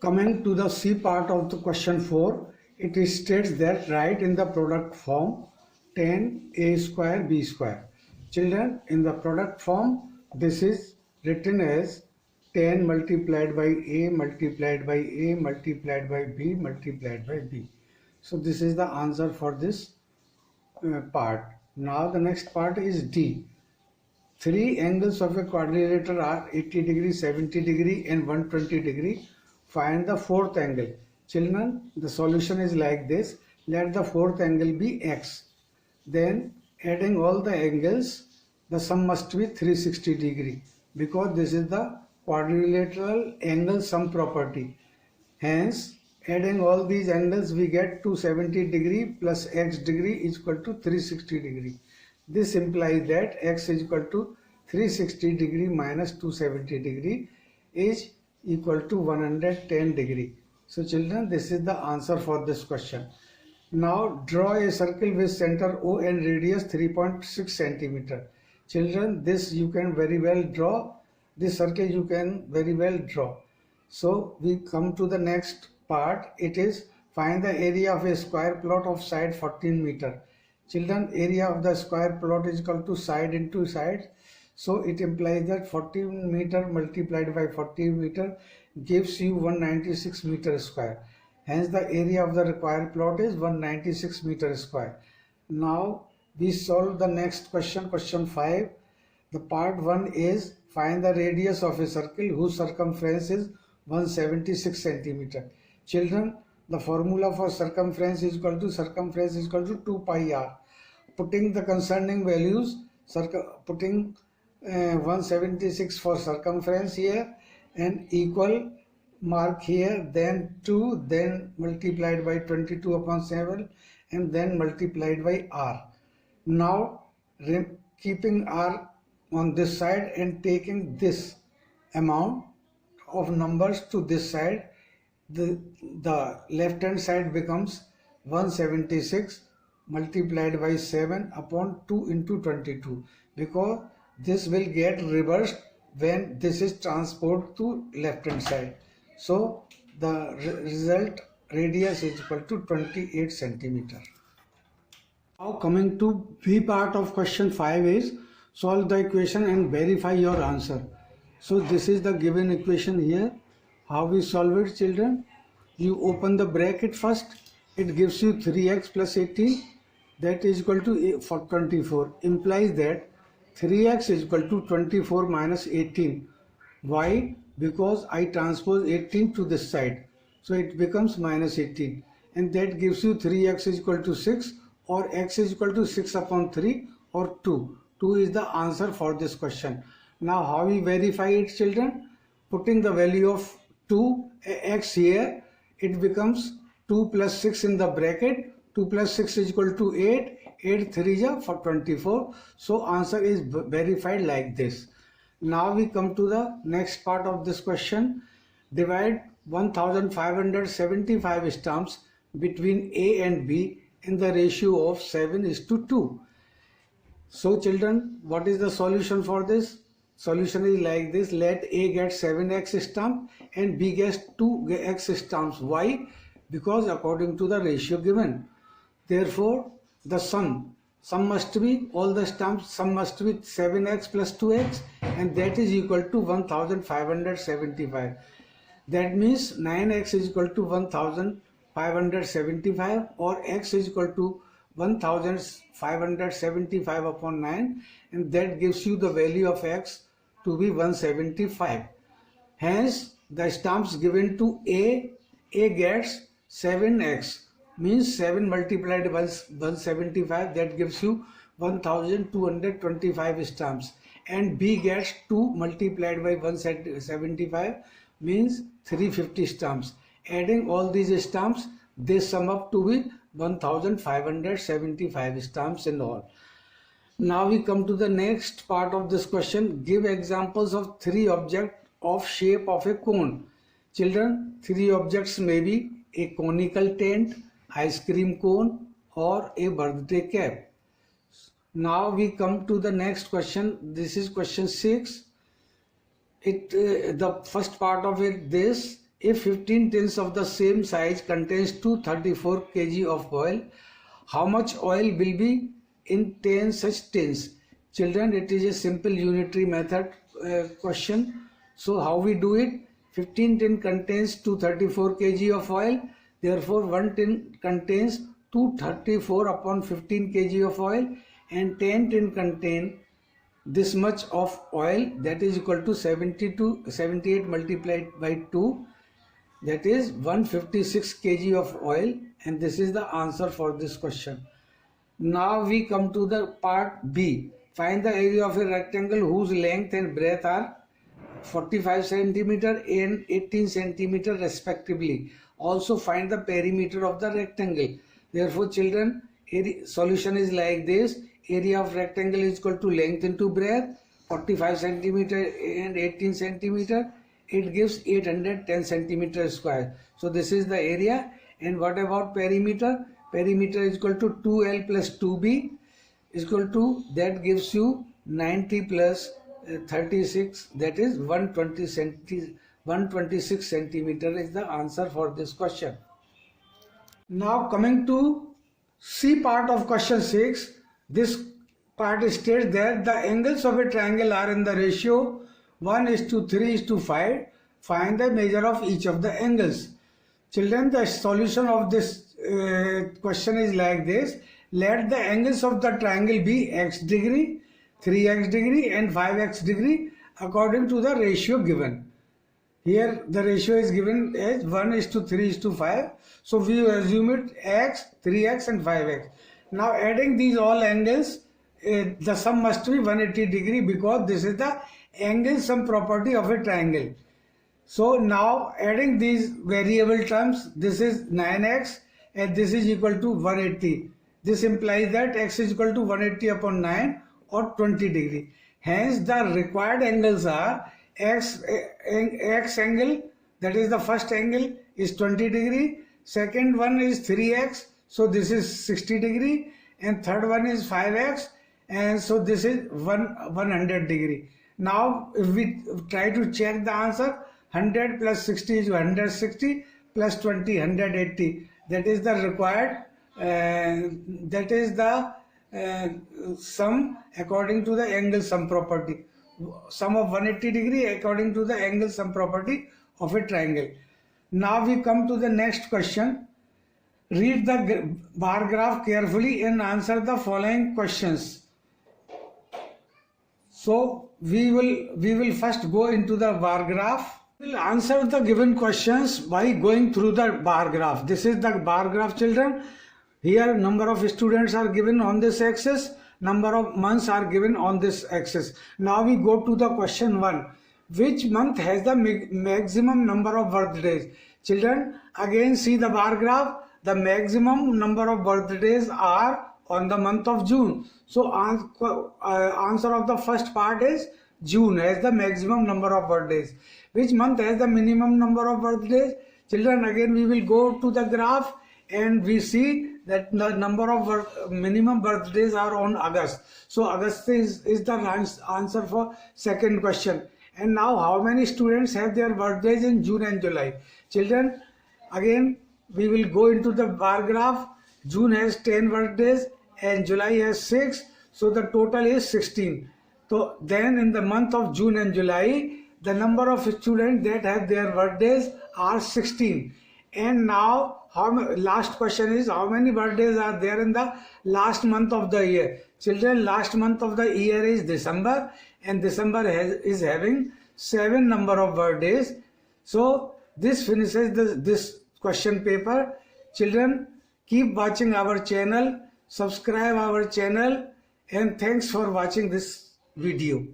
Coming to the C part of the question 4, it states that write in the product form 10a square b square. Children, in the product form, this is written as 10 multiplied by a multiplied by a multiplied by b multiplied by b. So this is the answer for this part. Now the next part is D. Three angles of a quadrilateral are 80 degree, 70 degree and 120 degree. Find the fourth angle. Children, the solution is like this. Let the fourth angle be x. Then adding all the angles, the sum must be 360 degree because this is the quadrilateral angle sum property. Hence, adding all these angles we get 270 degree plus x degree is equal to 360 degree. This implies that x is equal to 360 degree minus 270 degree is equal to 110 degree. So children, this is the answer for this question. Now draw a circle with center O and radius 3.6 centimeter. Children, this you can very well draw. This circle you can very well draw. So we come to the next part. It is find the area of a square plot of side 14 meter. Children, area of the square plot is equal to side into side. So it implies that 14 meter multiplied by 40 meter gives you 196 meter square. Hence the area of the required plot is 196 meter square. Now we solve the next question, question 5. The part 1 is find the radius of a circle whose circumference is 176 centimeter. Children, the formula for circumference is equal to 2 pi r. Putting the concerning values, putting 176 for circumference here and equal mark here, then 2, then multiplied by 22 upon 7 and then multiplied by r. Now keeping r on this side and taking this amount of numbers to this side, the left hand side becomes 176 multiplied by 7 upon 2 into 22 because this will get reversed when this is transposed to left hand side. So the result radius is equal to 28 centimeter. Now coming to B part of question 5 is solve the equation and verify your answer. So this is the given equation here. How we solve it, children? You open the bracket first. It gives you 3x plus 18, that is equal to 24. Implies that 3x is equal to 24 minus 18. Why? Because I transpose 18 to this side. So it becomes minus 18. And that gives you 3x is equal to 6 or x is equal to 6 upon 3 or 2. 2 is the answer for this question. Now how we verify it, children? Putting the value of 2 x here, it becomes 2 plus 6 in the bracket. 2 plus 6 is equal to 8. 8 3 is for 24. So answer is verified like this. Now we come to the next part of this question. Divide 1575 stumps between A and B in the ratio of 7:2. So children, what is the solution for this? Solution is like this. Let A get 7x stump and B gets 2x stumps. Why? Because according to the ratio given. Therefore, the sum must be, all the stumps, sum must be 7x plus 2x and that is equal to 1575. That means 9x is equal to 1575 or x is equal to 1575 upon 9 and that gives you the value of x to be 175. Hence, the stumps given to A gets 7x. Means 7 multiplied by 175, that gives you 1225 stumps, and B gets 2 multiplied by 175 means 350 stumps. Adding all these stumps, they sum up to be 1575 stumps in all. Now we come to the next part of this question. Give examples of 3 objects of shape of a cone. Children, 3 objects may be a conical tent, ice cream cone or a birthday cap. Now we come to the next question. This is question 6. The first part of it, this if 15 tins of the same size contains 234 kg of oil, how much oil will be in 10 such tins? Children, it is a simple unitary method question. So how we do it? 15 tin contains 234 kg of oil. Therefore, 1 tin contains 234 upon 15 kg of oil, and 10 tin contain this much of oil, that is equal to 78 multiplied by 2, that is 156 kg of oil, and this is the answer for this question. Now we come to the part B. Find the area of a rectangle whose length and breadth are 45 centimeter and 18 centimeter respectively. Also find the perimeter of the rectangle. Therefore, children, solution is like this. Area of rectangle is equal to length into breadth, 45 centimeter and 18 centimeter. It gives 810 centimeter square. So this is the area. And what about perimeter? Perimeter is equal to 2L plus 2B is equal to, that gives you 90 plus 36, that is 126 centimeter is the answer for this question. Now coming to C part of question 6, this part states that the angles of a triangle are in the ratio 1:3:5. Find the measure of each of the angles. Children, the solution of this question is like this. Let the angles of the triangle be x degree, 3x degree and 5x degree according to the ratio given. Here the ratio is given as 1:3:5. So we assume it x, 3x and 5x. Now adding these all angles, the sum must be 180 degree because this is the angle sum property of a triangle. So now adding these variable terms, this is 9x and this is equal to 180. This implies that x is equal to 180 upon 9 or 20 degree. Hence the required angles are x angle, that is the first angle, is 20 degree, second one is 3x, so this is 60 degree, and third one is 5x, and so this is 100 degree. Now if we try to check the answer, 100 plus 60 is 160 plus 20 180, that is the required that is the sum according to the angle sum property, sum of 180 degree according to the angle sum property of a triangle. Now we come to the next question. Read the bar graph carefully and answer the following questions. So we will first go into the bar graph. We will answer the given questions by going through the bar graph. This is the bar graph, children. Here number of students are given on this axis, number of months are given on this axis. Now we go to the question 1. Which month has the maximum number of birthdays? Children, again see the bar graph. The maximum number of birthdays are on the month of June. So answer of the first part is June has the maximum number of birthdays. Which month has the minimum number of birthdays? Children, again we will go to the graph and we see that the number of minimum birthdays are on August. So August is the answer for second question. And now how many students have their birthdays in June and July? Children, again we will go into the bar graph. June has 10 birthdays and July has 6. So the total is 16. So then in the month of June and July, the number of students that have their birthdays are 16. And now last question is how many birthdays are there in the last month of the year? Children, last month of the year is December, and December is having 7 number of birthdays. So this finishes this question paper. Children, keep watching our channel, subscribe our channel, and thanks for watching this video.